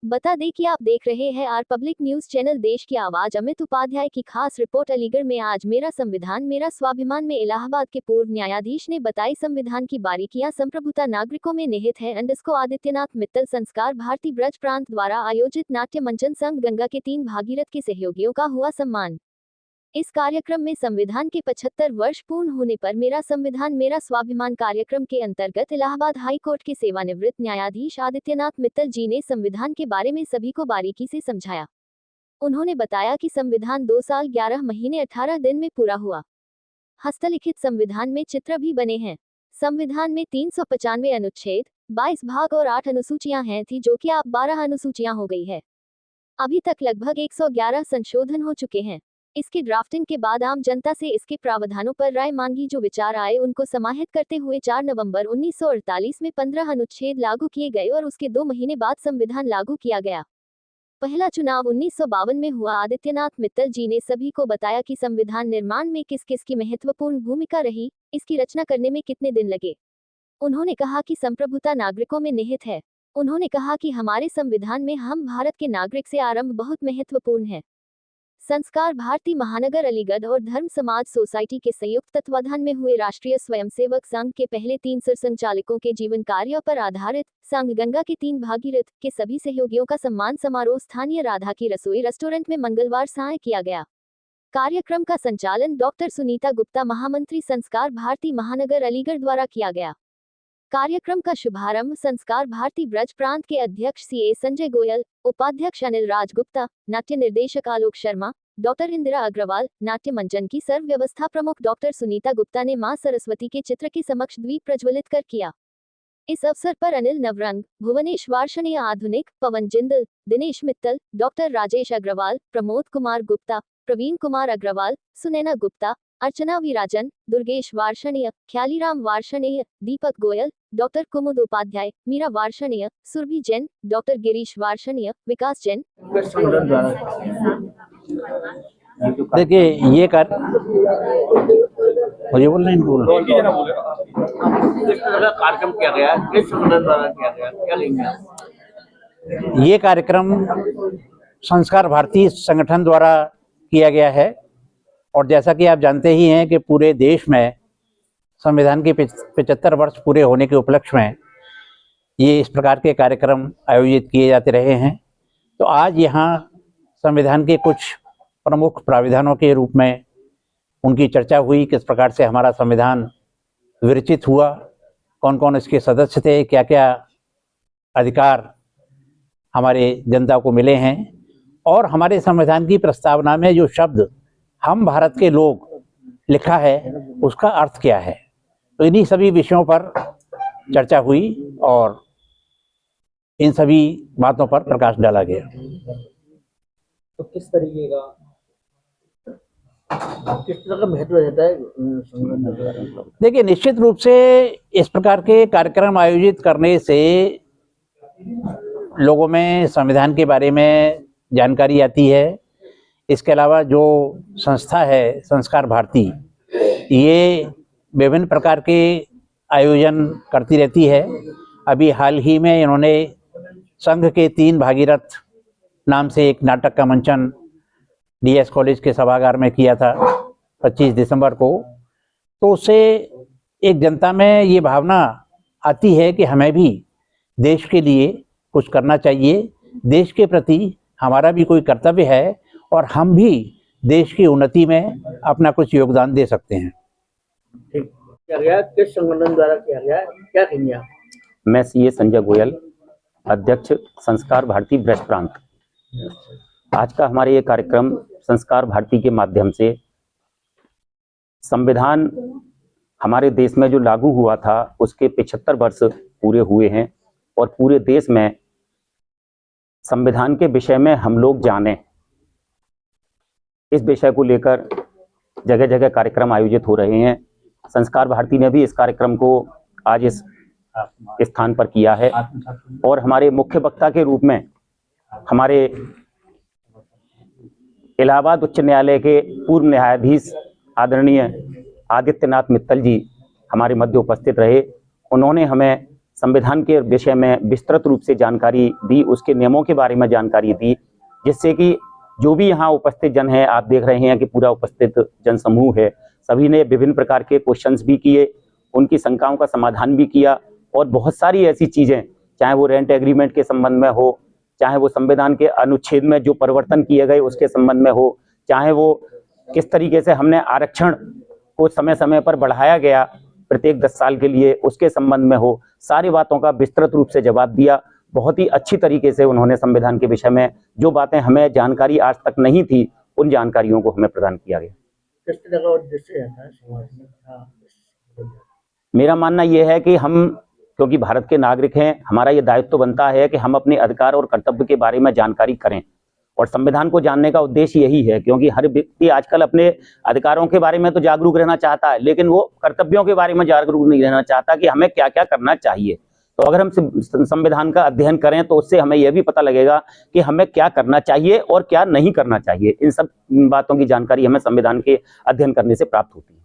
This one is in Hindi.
बता दें कि आप देख रहे हैं आर पब्लिक न्यूज चैनल। देश की आवाज अमित उपाध्याय की खास रिपोर्ट। अलीगढ़ में आज मेरा संविधान मेरा स्वाभिमान में इलाहाबाद के पूर्व न्यायाधीश ने बताई संविधान की बारीकियां संप्रभुता नागरिकों में निहित है। अंडस्को आदित्यनाथ मित्तल संस्कार भारती ब्रज प्रांत द्वारा आयोजित नाट्य मंचन संघ गंगा के 3 भागीरथ के सहयोगियों का हुआ सम्मान। इस कार्यक्रम में संविधान के 75 वर्ष पूर्ण होने पर मेरा संविधान मेरा स्वाभिमान कार्यक्रम के अंतर्गत इलाहाबाद हाई कोर्ट के सेवानिवृत्त न्यायाधीश आदित्यनाथ मित्तल जी ने संविधान के बारे में सभी को बारीकी से समझाया। उन्होंने बताया कि संविधान 2 साल 11 महीने 18 दिन में पूरा हुआ। हस्तलिखित संविधान में चित्र भी बने हैं। संविधान में 395 अनुच्छेद, 22 भाग और 8 अनुसूचियां हैं थी, जो कि अब 12 अनुसूचियां हो गई है। अभी तक लगभग 111 संशोधन हो चुके हैं। इसकी ड्राफ्टिंग के बाद आम जनता से इसके प्रावधानों पर राय मांगी। जो विचार आए उनको समाहित करते हुए 4 नवंबर 1948 में 15 अनुच्छेद लागू किए गए और उसके 2 महीने बाद संविधान लागू किया गया। पहला चुनाव 1952 में हुआ। आदित्यनाथ मित्तल जी ने सभी को बताया कि संविधान निर्माण में किस किस की महत्वपूर्ण भूमिका रही, इसकी रचना करने में कितने दिन लगे। उन्होंने कहा कि संप्रभुता नागरिकों में निहित है। उन्होंने कहा कि हमारे संविधान में हम भारत के नागरिक से आरंभ बहुत महत्वपूर्ण है। संस्कार भारती महानगर अलीगढ़ और धर्म समाज सोसाइटी के संयुक्त तत्वाधान में हुए राष्ट्रीय स्वयंसेवक संघ के पहले 3 सरसंघचालकों के जीवन कार्यों पर आधारित संघ गंगा के 3 भागीरथ के सभी सहयोगियों का सम्मान समारोह स्थानीय राधा की रसोई रेस्टोरेंट में मंगलवार सांय किया गया। कार्यक्रम का संचालन डॉक्टर सुनीता गुप्ता, महामंत्री संस्कार भारती महानगर अलीगढ़ द्वारा किया गया। कार्यक्रम का शुभारंभ संस्कार भारती ब्रज प्रांत के अध्यक्ष सीए संजय गोयल, उपाध्यक्ष अनिल राज गुप्ता, नाट्य निर्देशक आलोक शर्मा, डॉक्टर इंदिरा अग्रवाल, नाट्य मंचन की सर्व व्यवस्था प्रमुख डॉक्टर सुनीता गुप्ता ने मां सरस्वती के चित्र के समक्ष दीप प्रज्वलित कर किया। इस अवसर पर अनिल नवरंग, भुवनेश वार्षणीय आधुनिक, पवन जिंदल, दिनेश मित्तल, डॉक्टर राजेश अग्रवाल, प्रमोद कुमार गुप्ता, प्रवीण कुमार अग्रवाल, सुनैना गुप्ता, अर्चना विराजन, दुर्गेश वार्षणीय, ख्यालीराम वार्षणीय, दीपक गोयल, डॉक्टर कुमुद उपाध्याय, मीरा वार्षणीय, सुरभि जैन, डॉक्टर गिरीश वार्षणीय, विकास जैन। देखिए ये मुझे बोलना कार्यक्रम किया गया, किस संगठन द्वारा किया गया, क्या लेंगे? ये कार्यक्रम संस्कार भारती संगठन द्वारा किया गया है और जैसा कि आप जानते ही हैं कि पूरे देश में संविधान के 75 वर्ष पूरे होने के उपलक्ष्य में ये इस प्रकार के कार्यक्रम आयोजित किए जाते रहे हैं। तो आज यहाँ संविधान के कुछ प्रमुख प्राविधानों के रूप में उनकी चर्चा हुई, किस प्रकार से हमारा संविधान विरचित हुआ, कौन कौन इसके सदस्य थे, क्या क्या अधिकार हमारे जनता को मिले हैं और हमारे संविधान की प्रस्तावना में जो शब्द हम भारत के लोग लिखा है उसका अर्थ क्या है। तो इन्हीं सभी विषयों पर चर्चा हुई और इन सभी बातों पर प्रकाश डाला गया। तो किस तरीके का, किस तरह का महत्व रहता है? देखिए, निश्चित रूप से इस प्रकार के कार्यक्रम आयोजित करने से लोगों में संविधान के बारे में जानकारी आती है। इसके अलावा जो संस्था है संस्कार भारती, ये विभिन्न प्रकार के आयोजन करती रहती है। अभी हाल ही में इन्होंने संघ के 3 भागीरथ नाम से एक नाटक का मंचन डीएस कॉलेज के सभागार में किया था 25 दिसंबर को। तो उससे एक जनता में ये भावना आती है कि हमें भी देश के लिए कुछ करना चाहिए, देश के प्रति हमारा भी कोई कर्तव्य है और हम भी देश की उन्नति में अपना कुछ योगदान दे सकते हैं। ठीक, किया गया, किस संगठन द्वारा किया गया, क्या कहेंगे आप? मैं सीए संजय गोयल, अध्यक्ष संस्कार भारती ब्रज प्रांत। आज का हमारे ये कार्यक्रम संस्कार भारती के माध्यम से संविधान हमारे देश में जो लागू हुआ था उसके 75 वर्ष पूरे हुए हैं और पूरे देश में संविधान के विषय में हम लोग जाने, इस विषय को लेकर जगह जगह कार्यक्रम आयोजित हो रहे हैं। संस्कार भारती ने भी इस कार्यक्रम को आज इस स्थान पर किया है और हमारे मुख्य वक्ता के रूप में हमारे इलाहाबाद उच्च न्यायालय के पूर्व न्यायाधीश आदरणीय आदित्यनाथ मित्तल जी हमारे मध्य उपस्थित रहे। उन्होंने हमें संविधान के विषय में विस्तृत रूप से जानकारी दी, उसके नियमों के बारे में जानकारी दी, जिससे कि जो भी यहाँ उपस्थित जन है, आप देख रहे हैं कि पूरा उपस्थित जन समूह है, सभी ने विभिन्न प्रकार के क्वेश्चंस भी किए, उनकी शंकाओं का समाधान भी किया और बहुत सारी ऐसी चीज़ें, चाहे वो रेंट एग्रीमेंट के संबंध में हो, चाहे वो संविधान के अनुच्छेद में जो परिवर्तन किए गए उसके संबंध में हो, चाहे वो किस तरीके से हमने आरक्षण को समय समय पर बढ़ाया गया प्रत्येक 10 साल के लिए, उसके संबंध में हो, सारी बातों का विस्तृत रूप से जवाब दिया। बहुत ही अच्छी तरीके से उन्होंने संविधान के विषय में जो बातें हमें जानकारी आज तक नहीं थी, उन जानकारियों को हमें प्रदान किया गया। किस तरह का उद्देश्य है समाज में? मेरा मानना यह है कि हम क्योंकि भारत के नागरिक हैं, हमारा ये दायित्व बनता है कि हम अपने अधिकार और कर्तव्य के बारे में जानकारी करें, और संविधान को जानने का उद्देश्य यही है, क्योंकि हर व्यक्ति आजकल अपने अधिकारों के बारे में तो जागरूक रहना चाहता है, लेकिन वो कर्तव्यों के बारे में जागरूक नहीं रहना चाहता कि हमें क्या क्या करना चाहिए। तो अगर हम संविधान का अध्ययन करें तो उससे हमें यह भी पता लगेगा कि हमें क्या करना चाहिए और क्या नहीं करना चाहिए। इन सब बातों की जानकारी हमें संविधान के अध्ययन करने से प्राप्त होती है।